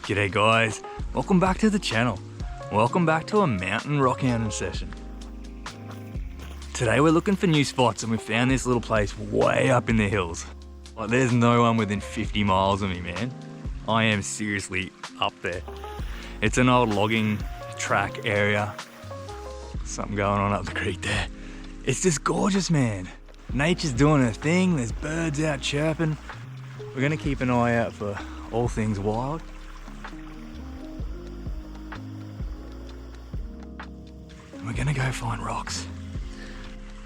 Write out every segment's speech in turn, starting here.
G'day guys, welcome back to the channel. Welcome back to a mountain rock hounding session. Today we're looking for new spots and we found this little place way up in the hills. Like there's no one within 50 miles of me, man. I am seriously up there. It's an old logging track area. Something going on up the creek there. It's just gorgeous, man. Nature's doing her thing, there's birds out chirping. We're gonna keep an eye out for all things wild. We're gonna go find rocks.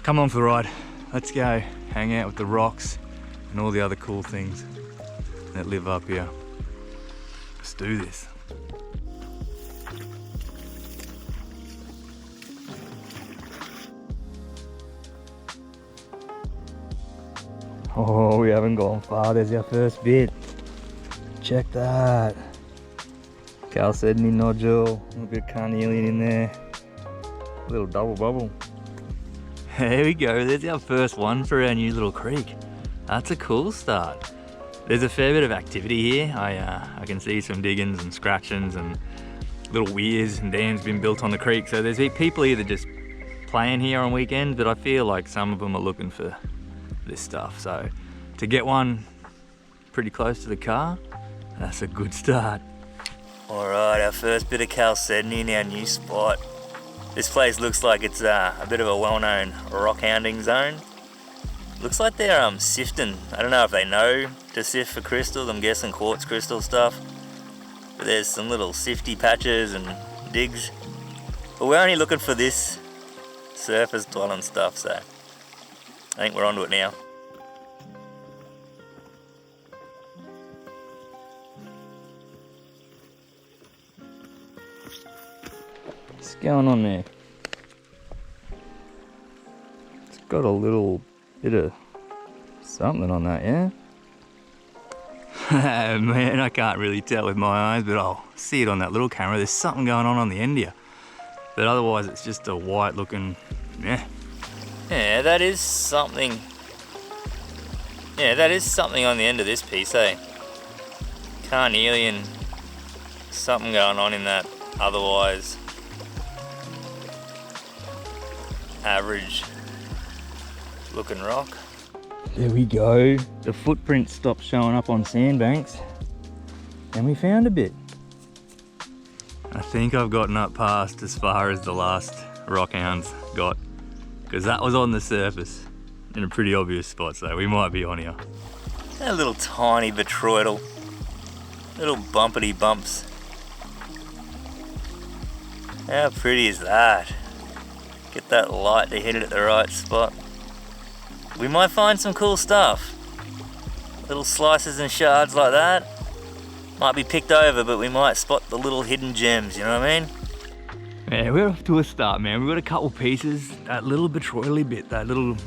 Come on for the ride. Let's go hang out with the rocks and all the other cool things that live up here. Let's do this. Oh, we haven't gone far. There's our first bit. Check that. Chalcedony nodule, a little bit of carnelian in there. A little double bubble. There we go, there's our first one for our new little creek. That's a cool start. There's a fair bit of activity here. I can see some diggings and scratchings and little weirs and dams been built on the creek. So there's people either just playing here on weekends, but I feel like some of them are looking for this stuff. So to get one pretty close to the car, that's a good start. All right, our first bit of chalcedony in our new spot. This place looks like it's a bit of a well-known rock hounding zone. Looks like they're sifting. I don't know if they know to sift for crystals. I'm guessing quartz crystal stuff. But there's some little sifty patches and digs. But we're only looking for this surface dwelling stuff, so I think we're onto it now. What's going on there? It's got a little bit of something on that, yeah? Man, I can't really tell with my eyes, but I'll see it on that little camera. There's something going on the end here. But otherwise it's just a white looking, yeah. Yeah, that is something. Yeah, that is something on the end of this piece, eh? Carnelian, something going on in that otherwise average looking rock. There we go. The footprint stopped showing up on sandbanks and we found a bit. I think I've gotten up past as far as the last rock hounds got, because that was on the surface in a pretty obvious spot, so we might be on here. A little tiny vitroidal, little bumpity bumps. How pretty is that? Get that light to hit it at the right spot. We might find some cool stuff. Little slices and shards like that. Might be picked over, but we might spot the little hidden gems, you know what I mean? Yeah, we're off to a start, man. We've got a couple pieces. That little vitroidally bit, that little,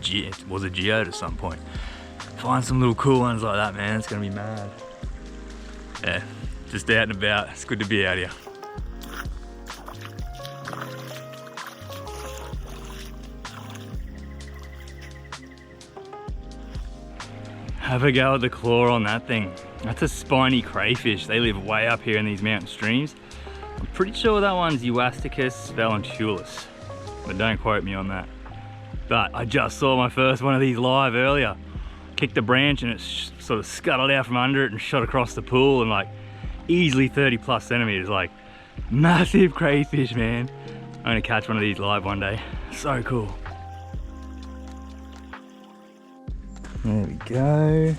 it was a geode at some point. Find some little cool ones like that, man. It's gonna be mad. Yeah, just out and about. It's good to be out here. Have a go at the claw on that thing. That's a spiny crayfish. They live way up here in these mountain streams. I'm pretty sure that one's Euasticus valentulus, but don't quote me on that. But I just saw my first one of these live earlier. Kicked a branch and it sort of scuttled out from under it and shot across the pool, and like easily 30 plus centimeters, like massive crayfish, man. I'm gonna catch one of these live one day. So cool. There we go.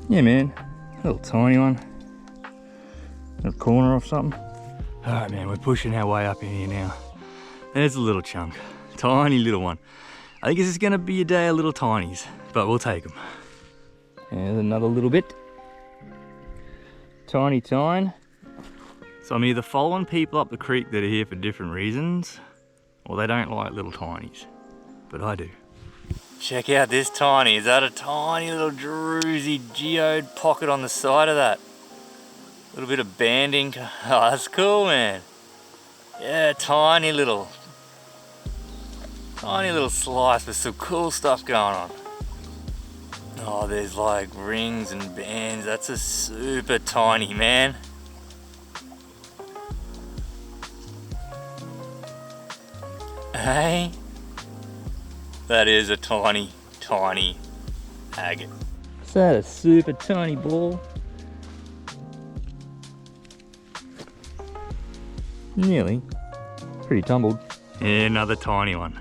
Yeah, man, a little tiny one. A corner of something. All right, man, we're pushing our way up in here now. There's a little chunk, tiny little one. I think this is gonna be a day of little tinies, but we'll take them. There's another little bit. Tiny tine. So I'm either following people up the creek that are here for different reasons, or they don't like little tinies, but I do. Check out this tiny. Is that a tiny little druzy geode pocket on the side of that? A little bit of banding. Oh, that's cool, man. Yeah, tiny little slice with some cool stuff going on. Oh, there's like rings and bands. That's a super tiny, man. Hey, that is a tiny, tiny agate. Is that a super tiny ball? Nearly. Pretty tumbled. Yeah, another tiny one.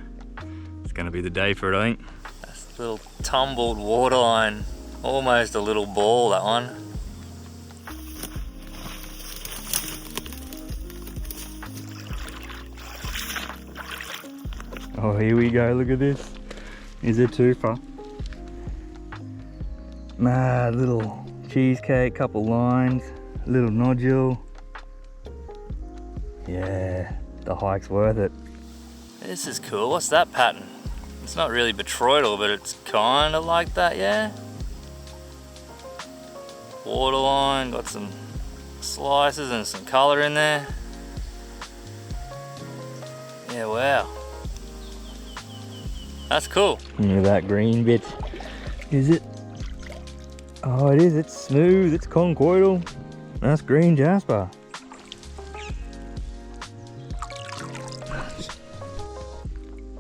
It's gonna be the day for it, I think. That's a little tumbled waterline. Almost a little ball, that one. Oh, here we go, look at this. Is it twofer? Mad little cheesecake, couple lines, little nodule. Yeah, the hike's worth it. This is cool. What's that pattern? It's not really botryoidal, but it's kind of like that, yeah? Waterline, got some slices and some color in there. Yeah, wow. That's cool. Look at that green bit. Is it? Oh, it is. It's smooth. It's conchoidal. That's green jasper.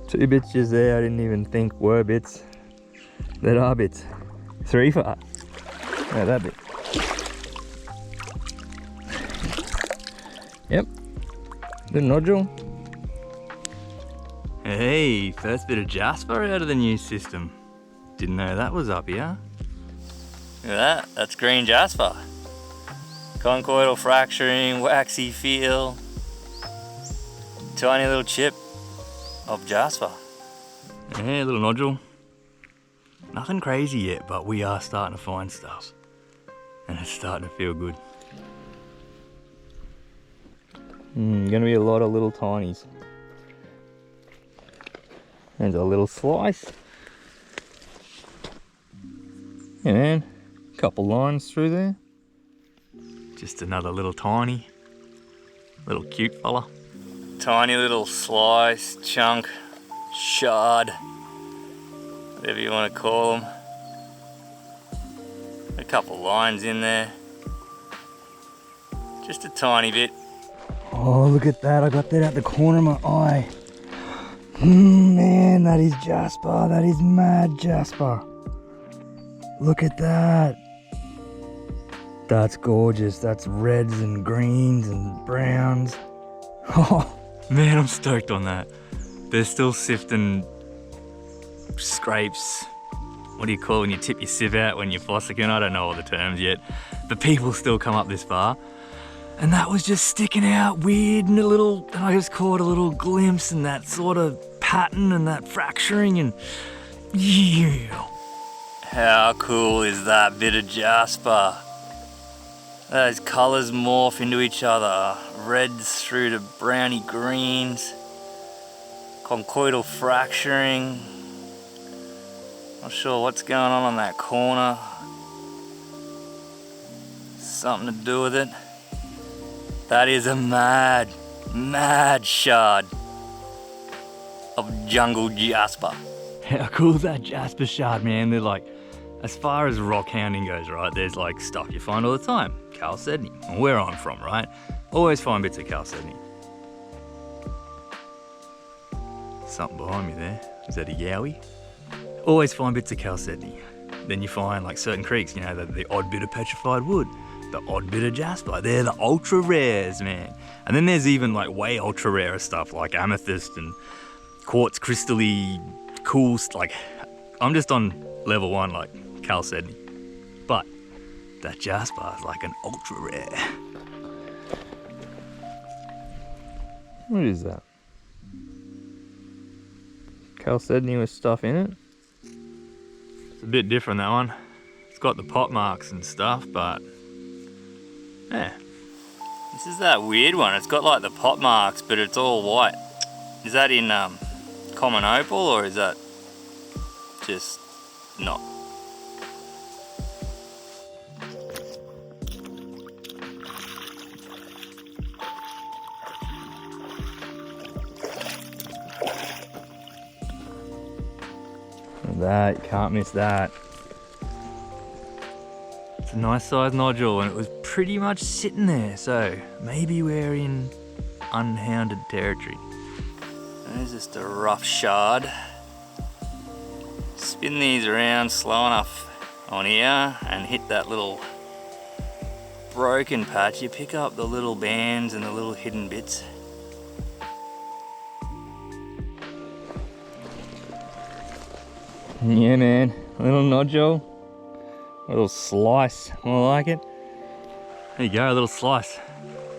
Two bits just there. I didn't even think were bits. That are bits. Three for. Yeah, that bit. Yep. Little nodule. Hey, first bit of jasper out of the new system. Didn't know that was up here. Look at that, that's green jasper. Conchoidal fracturing, waxy feel. Tiny little chip of jasper. Yeah, little nodule. Nothing crazy yet, but we are starting to find stuff. And it's starting to feel good. Gonna be a lot of little tinies. There's a little slice. Yeah, man, couple lines through there. Just another little tiny, little cute fella. Tiny little slice, chunk, shard, whatever you want to call them. A couple lines in there. Just a tiny bit. Oh, look at that, I got that out the corner of my eye. Man, that is jasper. That is mad jasper. Look at that. That's gorgeous. That's reds and greens and browns. Oh, man, I'm stoked on that. They're still sifting scrapes. What do you call it when you tip your sieve out when you're fossicking? I don't know all the terms yet. But people still come up this far. And that was just sticking out weird and I just caught a little glimpse and that sort of pattern and that fracturing and yeah. How cool is that bit of jasper? Those colours morph into each other. Reds through to browny greens. Conchoidal fracturing. Not sure what's going on that corner. Something to do with it. That is a mad, mad shard of jungle jasper. How cool is that jasper shard, man? They're like, as far as rock hounding goes, right, there's like stuff you find all the time. Chalcedony, where I'm from, right? Always find bits of chalcedony. Something behind me there. Is that a yowie? Always find bits of chalcedony. Then you find like certain creeks, you know, the odd bit of petrified wood. The odd bit of jasper, they're the ultra rares, man. And then there's even like way ultra rare stuff like amethyst and quartz crystally cool, like I'm just on level 1 like chalcedony. But that jasper is like an ultra rare. What is that? Chalcedony with stuff in it? It's a bit different, that one. It's got the pot marks and stuff, but yeah. This is that weird one. It's got like the pot marks, but it's all white. Is that in common opal or is that just not? That, you can't miss that. It's a nice sized nodule and it was pretty much sitting there, so maybe we're in unhounded territory. There's just a rough shard. Spin these around slow enough on here and hit that little broken patch. You pick up the little bands and the little hidden bits. Yeah man, a little nodule, a little slice, more like it. There you go, a little slice.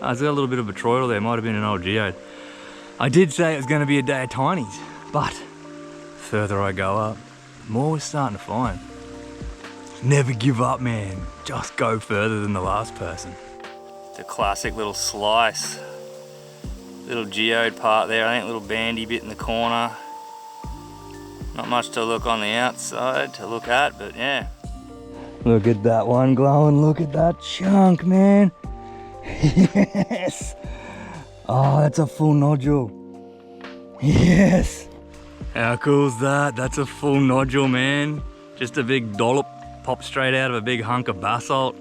Oh, it's got a little bit of a troidal there, might have been an old geode. I did say it was going to be a day of tinies, but the further I go up, the more we're starting to find. Never give up, man. Just go further than the last person. The classic little slice. Little geode part there, I think a little bandy bit in the corner. Not much to look on the outside to look at, but yeah. Look at that one glowing, look at that chunk, man. Yes. Oh, that's a full nodule. Yes. How cool is that? That's a full nodule, man. Just a big dollop popped straight out of a big hunk of basalt.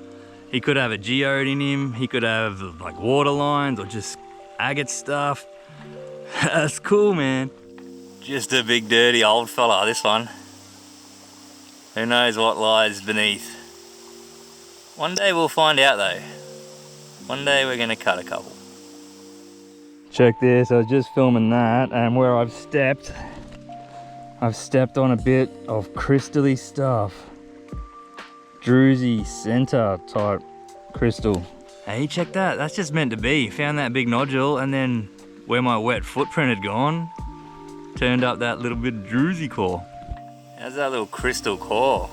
He could have a geode in him. He could have like water lines or just agate stuff. That's cool, man. Just a big dirty old fella, this one. Who knows what lies beneath. One day we'll find out though. One day we're gonna cut a couple. Check this, I was just filming that, and where I've stepped on a bit of crystally stuff. Druzy center type crystal. Hey, check that, that's just meant to be. Found that big nodule, and then where my wet footprint had gone, turned up that little bit of druzy core. How's that little crystal core?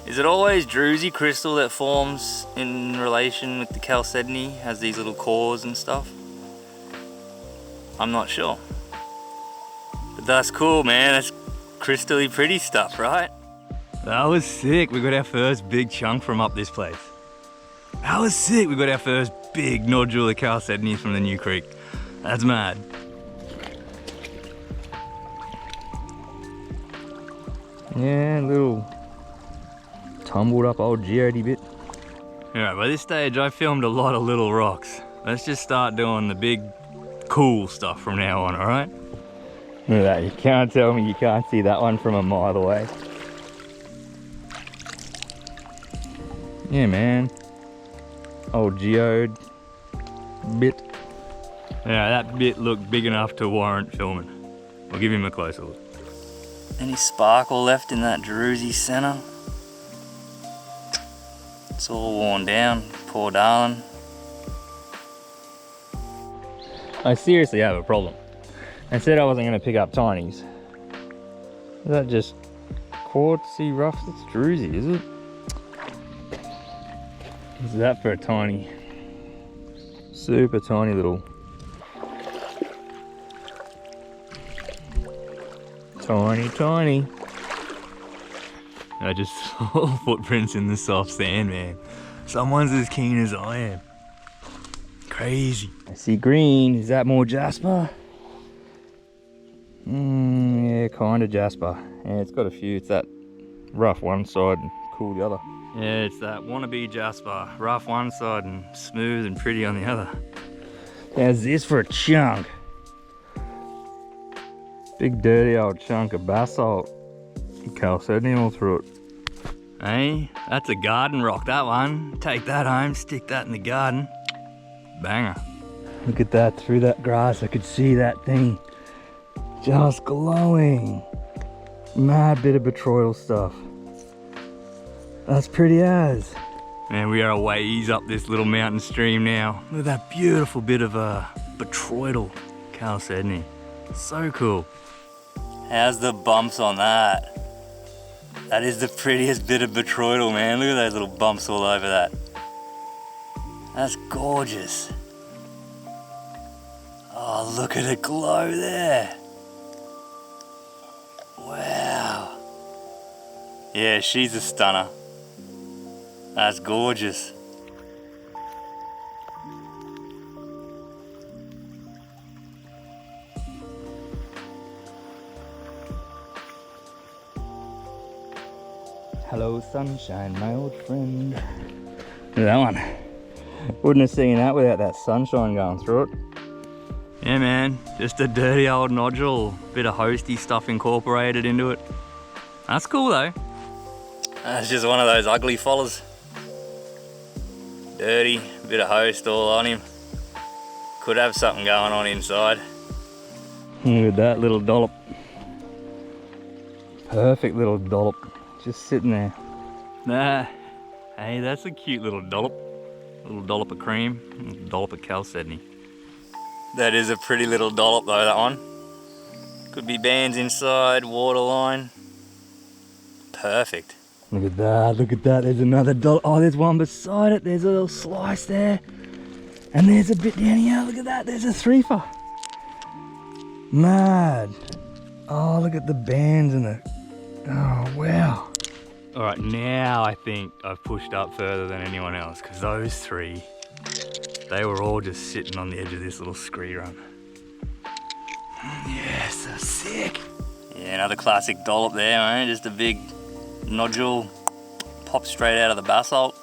Is it always druzy crystal that forms in relation with the chalcedony, has these little cores and stuff? I'm not sure. But that's cool, man. That's crystally pretty stuff, right? That was sick. We got our first big chunk from up this place. That was sick. We got our first big nodule of chalcedony from the new creek. That's mad. Yeah, little tumbled up old geode bit. Alright, by this stage I filmed a lot of little rocks. Let's just start doing the big cool stuff from now on, alright? Look at that, you can't tell me you can't see that one from a mile away. Yeah man, old geode bit. Yeah, that bit looked big enough to warrant filming. We'll give him a closer look. Any sparkle left in that druzy center? It's all worn down, poor darling. I seriously have a problem. I said I wasn't going to pick up tinies. Is that just quartzy rough? That's druzy, is it? What's that for a tiny? Super tiny little. Tiny. I just saw footprints in the soft sand, man. Someone's as keen as I am. Crazy. I see green. Is that more jasper? Yeah, kind of jasper. Yeah, it's got a few. It's that rough one side and cool the other. Yeah, it's that wannabe jasper. Rough one side and smooth and pretty on the other. How's this for a chunk? Big dirty old chunk of basalt. Chalcedony all through it. Hey, that's a garden rock, that one. Take that home, stick that in the garden. Banger. Look at that, through that grass I could see that thing. Just glowing. Mad bit of botryoidal stuff. That's pretty as. Man, we are a ways up this little mountain stream now. Look at that beautiful bit of botryoidal chalcedony. So cool. How's the bumps on that? That is the prettiest bit of botryoidal, man. Look at those little bumps all over that. That's gorgeous. Oh, look at it glow there. Wow. Yeah, she's a stunner. That's gorgeous. Hello sunshine, my old friend. Look at that one. Wouldn't have seen that without that sunshine going through it. Yeah man, just a dirty old nodule. Bit of hosty stuff incorporated into it. That's cool though. That's just one of those ugly fellas. Dirty, bit of host all on him. Could have something going on inside. Look at that little dollop. Perfect little dollop. Just sitting there. Nah, hey, that's a cute little dollop. Little dollop of cream, little dollop of chalcedony. That is a pretty little dollop though, that one. Could be bands inside, waterline. Perfect. Look at that, look at that. There's another dollop. Oh, there's one beside it. There's a little slice there. And there's a bit down here. Look at that, there's a threefer. Mad. Oh, look at the bands and the... Oh, wow. All right, now I think I've pushed up further than anyone else because those three, they were all just sitting on the edge of this little scree run. Yeah, so sick. Yeah, another classic dollop there, man. Just a big nodule, popped straight out of the basalt.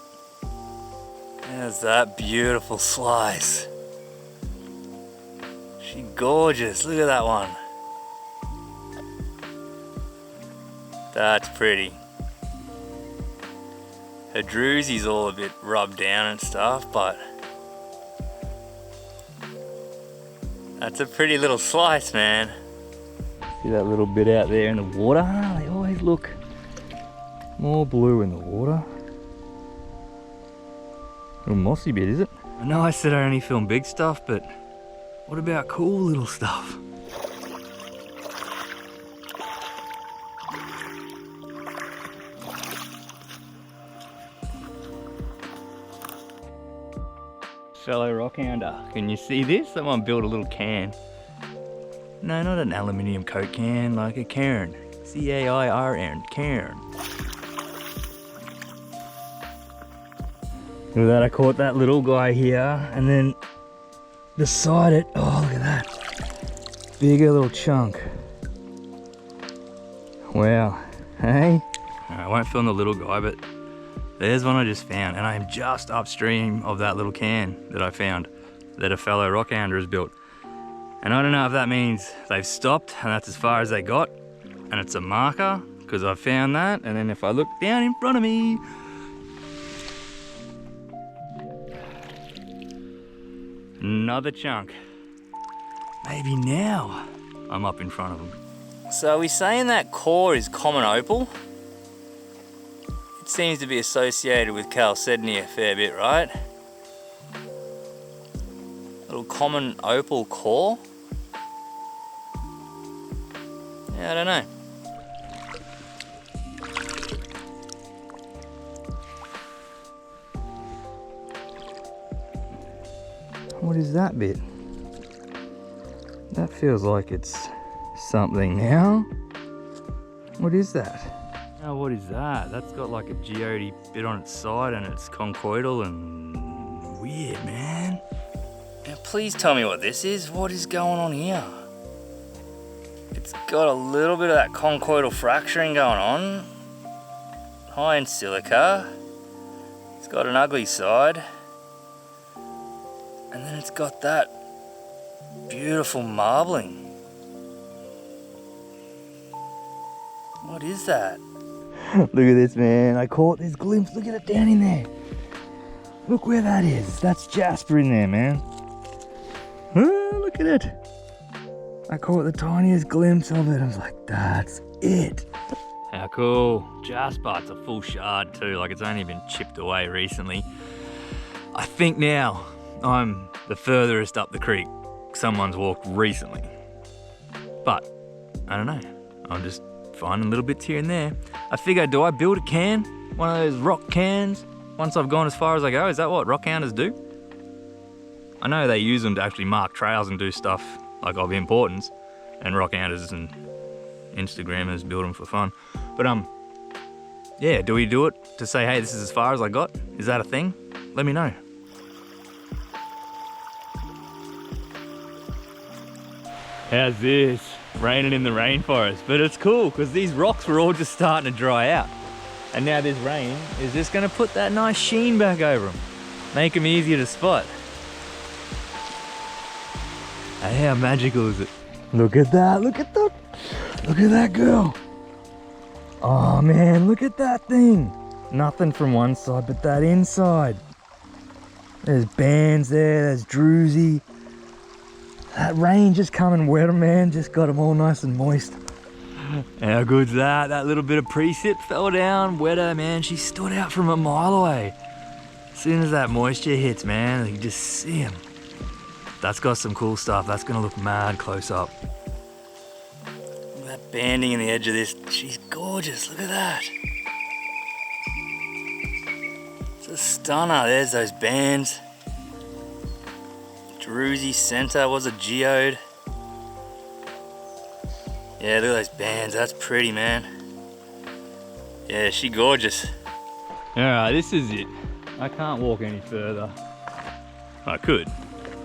There's that beautiful slice. She gorgeous, look at that one. That's pretty. Her droozy's all a bit rubbed down and stuff, but that's a pretty little slice, man. See that little bit out there in the water? They always look more blue in the water. Little mossy bit, is it? I know I said I only film big stuff, but what about cool little stuff? Fellow rockhounder, can you see this? Someone built a little can. No, not an aluminium Coke can, like a cairn. C-A-I-R-N, cairn. Look at that, I caught that little guy here, and then beside it, oh look at that. Bigger little chunk. Wow, hey? I won't film the little guy, but there's one I just found, and I'm just upstream of that little can that I found that a fellow rockhounder has built. And I don't know if that means they've stopped and that's as far as they got, and it's a marker, because I found that, and then if I look down in front of me, another chunk. Maybe now I'm up in front of them. So are we saying that core is common opal? It seems to be associated with chalcedony a fair bit, right? Little common opal core? Yeah, I don't know. What is that bit? That feels like it's something now. What is that? Oh, what is that? That's got like a geode bit on its side and it's conchoidal and weird, man. Now please tell me what this is. What is going on here? It's got a little bit of that conchoidal fracturing going on. High in silica. It's got an ugly side. And then it's got that beautiful marbling. What is that? Look at this, man. I caught this glimpse. Look at it down in there. Look where that is. That's jasper in there, man. Oh, look at it. I caught the tiniest glimpse of it. I was like, that's it. How cool. Jasper, it's a full shard too. Like it's only been chipped away recently. I think now I'm the furthest up the creek someone's walked recently. But, I don't know. I'm just finding little bits here and there. I figure, do I build a can? One of those rock cans? Once I've gone as far as I go? Is that what rockhounders do? I know they use them to actually mark trails and do stuff like of importance. And rockhounders and Instagrammers build them for fun. But yeah, do we do it to say, hey, this is as far as I got? Is that a thing? Let me know. How's this? Raining in the rainforest, but it's cool because these rocks were all just starting to dry out. And now this rain is just gonna put that nice sheen back over them. Make them easier to spot. Hey, how magical is it? Look at that, look at that girl. Oh man, look at that thing. Nothing from one side, but that inside. There's bands there, there's druzy. That rain just come and wet them, man. Just got them all nice and moist. How good's that? That little bit of precip fell down, wet her, man. She stood out from a mile away. As soon as that moisture hits, man, you just see him. That's got some cool stuff. That's gonna look mad close up. Look at that banding in the edge of this. She's gorgeous, look at that. It's a stunner. There's those bands. Druzy center was a geode. Yeah, look at those bands. That's pretty, man. Yeah, she gorgeous. Alright, this is it. I can't walk any further. I could.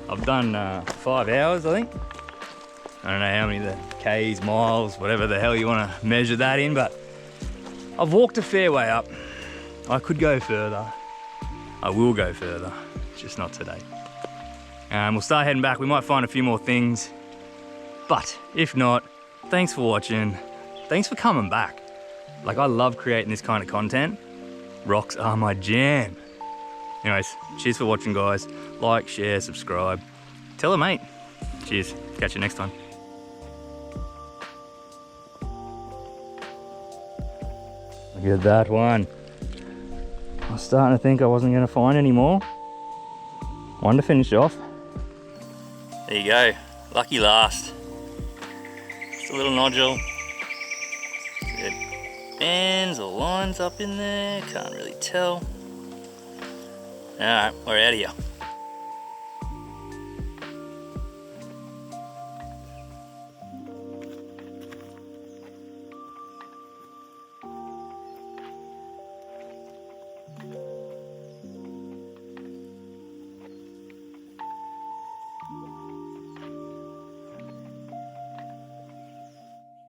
I've done 5 hours, I think. I don't know how many the Ks, miles, whatever the hell you want to measure that in, but I've walked a fair way up. I could go further. I will go further, just not today. We'll start heading back. We might find a few more things, but if not, thanks for watching. Thanks for coming back. Like, I love creating this kind of content. Rocks are my jam. Anyways, cheers for watching, guys. Like, share, subscribe. Tell a mate. Cheers. Catch you next time. Look at that one. I was starting to think I wasn't going to find any more. One to finish off. There you go. Lucky last. Just a little nodule. Good. Bands or lines up in there. Can't really tell. Alright, we're out of here.